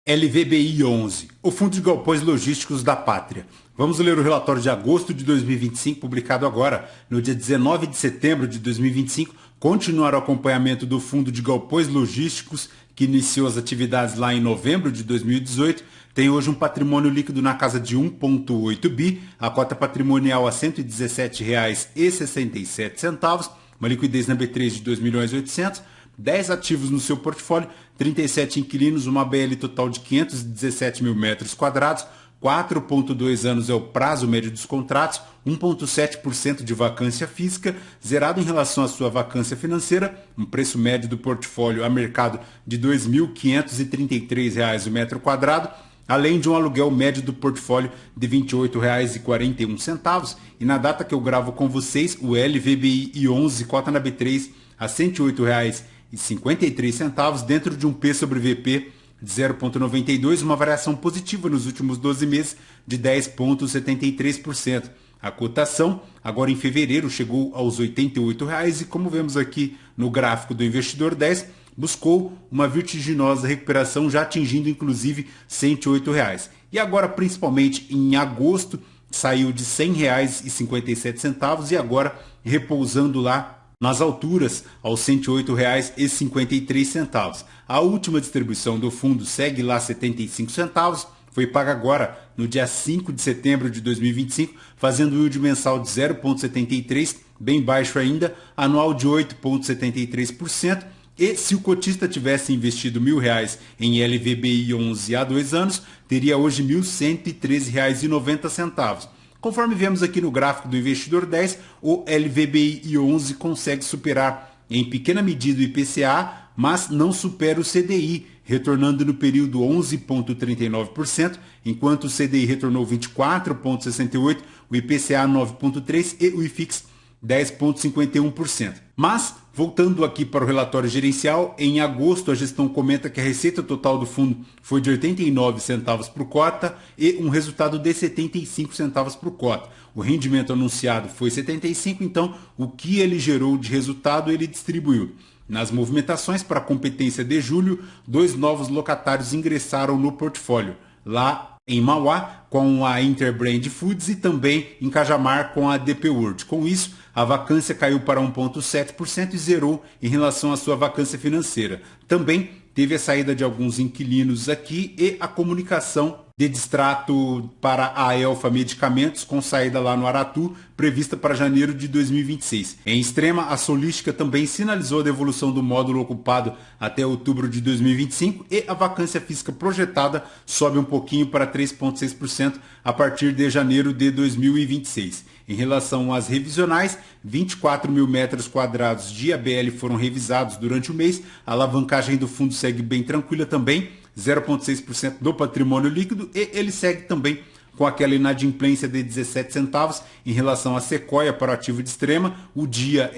LVBI11, o Fundo de Galpões Logísticos da Pátria. Vamos ler o relatório de agosto de 2025, publicado agora, no dia 19 de setembro de 2025, continuar o acompanhamento do Fundo de Galpões Logísticos, que iniciou as atividades lá em novembro de 2018, tem hoje um patrimônio líquido na casa de 1,8 bi, a cota patrimonial a R$ 117,67, uma liquidez na B3 de 2.800.000, 10 ativos no seu portfólio, 37 inquilinos, uma BL total de 517 mil metros quadrados, 4,2 anos é o prazo médio dos contratos, 1,7% de vacância física, zerado em relação à sua vacância financeira, um preço médio do portfólio a mercado de R$ 2.533 o metro quadrado, além de um aluguel médio do portfólio de R$ 28,41. E na data que eu gravo com vocês, o LVBI 11 cota na B3 a R$ 108,53, dentro de um P sobre VP de 0,92, uma variação positiva nos últimos 12 meses de 10,73%. A cotação, agora em fevereiro, chegou aos R$ 88,00 e, como vemos aqui no gráfico do Investidor 10, buscou uma vertiginosa recuperação, já atingindo inclusive R$ 108,00. E agora, principalmente em agosto, saiu de R$ 100,57 e agora repousando lá nas alturas aos R$ 108,53. A última distribuição do fundo segue lá 75 centavos, foi paga agora no dia 5 de setembro de 2025, fazendo um yield mensal de 0,73, bem baixo ainda, anual de 8,73%. E se o cotista tivesse investido R$ 1.000 em LVBI 11 há 2 anos, teria hoje R$ 1.113,90. Conforme vemos aqui no gráfico do Investidor 10, o LVBI 11 consegue superar em pequena medida o IPCA, mas não supera o CDI, retornando no período 11,39%, enquanto o CDI retornou 24,68%, o IPCA 9,3% e o IFIX 10,51%. Mas, voltando aqui para o relatório gerencial, em agosto a gestão comenta que a receita total do fundo foi de 89 centavos por cota e um resultado de 75 centavos por cota. O rendimento anunciado foi 75, então o que ele gerou de resultado ele distribuiu. Nas movimentações para a competência de julho, 2 novos locatários ingressaram no portfólio. Lá em Mauá, com a Interbrand Foods, e também em Cajamar, com a DP World. Com isso, a vacância caiu para 1,7% e zerou em relação à sua vacância financeira. Também teve a saída de alguns inquilinos aqui e a comunicação de distrato para a Elfa Medicamentos, com saída lá no Aratu, prevista para janeiro de 2026. Em Extrema, a Solística também sinalizou a devolução do módulo ocupado até outubro de 2025 e a vacância física projetada sobe um pouquinho para 3,6% a partir de janeiro de 2026. Em relação às revisionais, 24 mil metros quadrados de ABL foram revisados durante o mês, a alavancagem do fundo segue bem tranquila também, 0,6% do patrimônio líquido, e ele segue também com aquela inadimplência de 17 centavos em relação a Sequoia para o ativo de Extrema, o Dia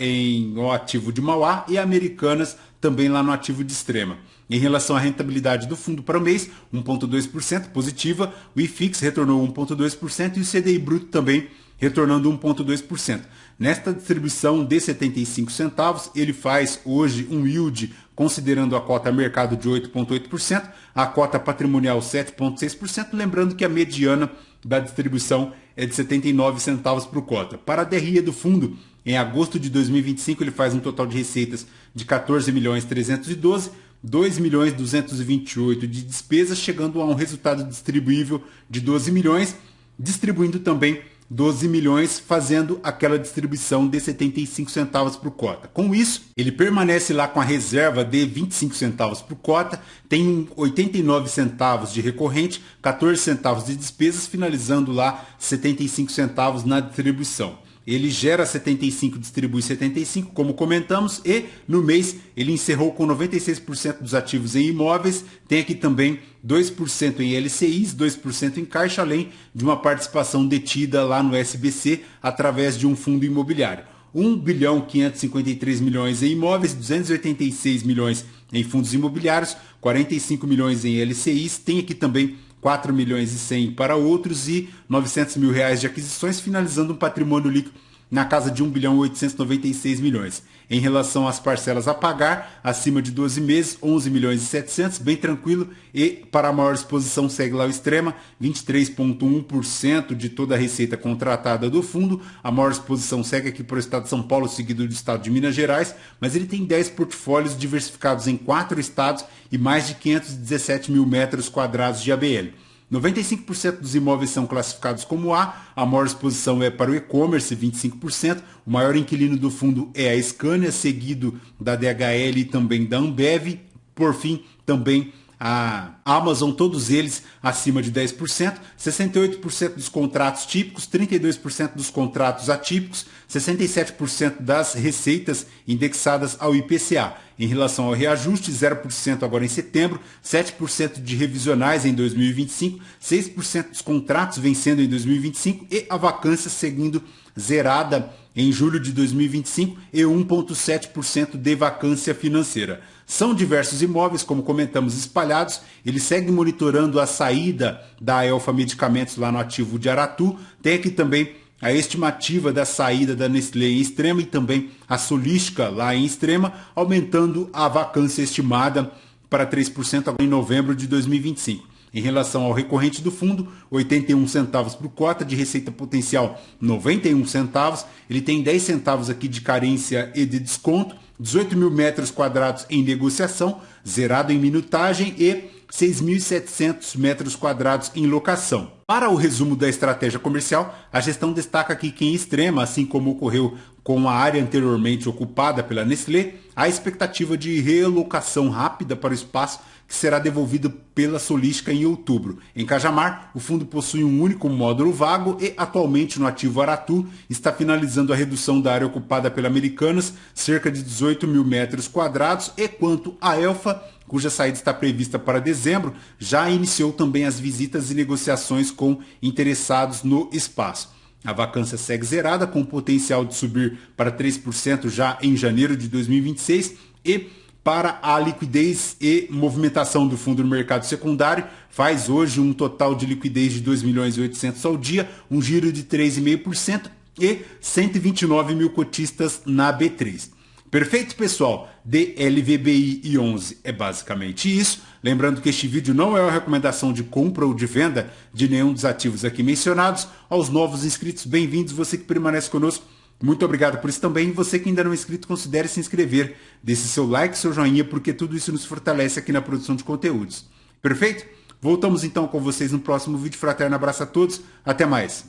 no ativo de Mauá e Americanas também lá no ativo de Extrema. Em relação à rentabilidade do fundo para o mês, 1,2% positiva, o IFIX retornou 1,2% e o CDI bruto também retornando 1,2%. Nesta distribuição de 75 centavos, ele faz hoje um yield, considerando a cota mercado de 8,8%, a cota patrimonial 7,6%, lembrando que a mediana da distribuição é de 79 centavos por cota. Para a DRE do fundo, em agosto de 2025, ele faz um total de receitas de 14.312.000, 2.228.000 de despesas, chegando a um resultado distribuível de 12 milhões, distribuindo também 12 milhões, fazendo aquela distribuição de 75 centavos por cota. Com isso, ele permanece lá com a reserva de 25 centavos por cota, tem 89 centavos de recorrente, 14 centavos de despesas, finalizando lá 75 centavos na distribuição. Ele gera 75, distribui 75, como comentamos, e no mês ele encerrou com 96% dos ativos em imóveis, tem aqui também 2% em LCIs, 2% em caixa, além de uma participação detida lá no SBC através de um fundo imobiliário. 1.553 bilhões em imóveis, 286 milhões em fundos imobiliários, 45 milhões em LCIs, tem aqui também 4 milhões e 100 para outros e 900 mil reais de aquisições, finalizando um patrimônio líquido na casa de 1.896 bilhões. Em relação às parcelas a pagar, acima de 12 meses, 11 milhões e 700, bem tranquilo. E para a maior exposição segue lá o Extrema, 23,1% de toda a receita contratada do fundo. A maior exposição segue aqui para o estado de São Paulo, seguido do estado de Minas Gerais, mas ele tem 10 portfólios diversificados em 4 estados e mais de 517 mil metros quadrados de ABL. 95% dos imóveis são classificados como a maior exposição é para o e-commerce, 25%, o maior inquilino do fundo é a Scania, seguido da DHL e também da Ambev, por fim, também a Amazon, todos eles acima de 10%, 68% dos contratos típicos, 32% dos contratos atípicos, 67% das receitas indexadas ao IPCA. Em relação ao reajuste, 0% agora em setembro, 7% de revisionais em 2025, 6% dos contratos vencendo em 2025 e a vacância seguindo zerada em julho de 2025 e 1,7% de vacância financeira. São diversos imóveis, como comentamos, espalhados. Ele segue monitorando a saída da Elfa Medicamentos lá no ativo de Aratu. Tem aqui também a estimativa da saída da Nestlé em Extrema e também a Solística lá em Extrema, aumentando a vacância estimada para 3% agora em novembro de 2025. Em relação ao recorrente do fundo, 81 centavos por cota, de receita potencial 91 centavos. Ele tem 10 centavos aqui de carência e de desconto, 18 mil metros quadrados em negociação, zerado em minutagem e 6.700 metros quadrados em locação. Para o resumo da estratégia comercial, a gestão destaca aqui que em Extrema, assim como ocorreu com a área anteriormente ocupada pela Nestlé, há expectativa de realocação rápida para o espaço que será devolvido pela Solística em outubro. Em Cajamar, o fundo possui um único módulo vago e atualmente no ativo Aratu está finalizando a redução da área ocupada pela Americanas, cerca de 18 mil metros quadrados, e quanto à Elfa, cuja saída está prevista para dezembro, já iniciou também as visitas e negociações com interessados no espaço. A vacância segue zerada, com potencial de subir para 3% já em janeiro de 2026 e para a liquidez e movimentação do fundo no mercado secundário, faz hoje um total de liquidez de 2 milhões e 800 ao dia, um giro de 3,5% e 129 mil cotistas na B3. Perfeito, pessoal? DLVBI e 11 é basicamente isso. Lembrando que este vídeo não é uma recomendação de compra ou de venda de nenhum dos ativos aqui mencionados. Aos novos inscritos, bem-vindos. Você que permanece conosco, muito obrigado por isso também. E você que ainda não é inscrito, considere se inscrever. Deixe seu like, seu joinha, porque tudo isso nos fortalece aqui na produção de conteúdos. Perfeito? Voltamos então com vocês no próximo vídeo. Fraterno abraço a todos. Até mais.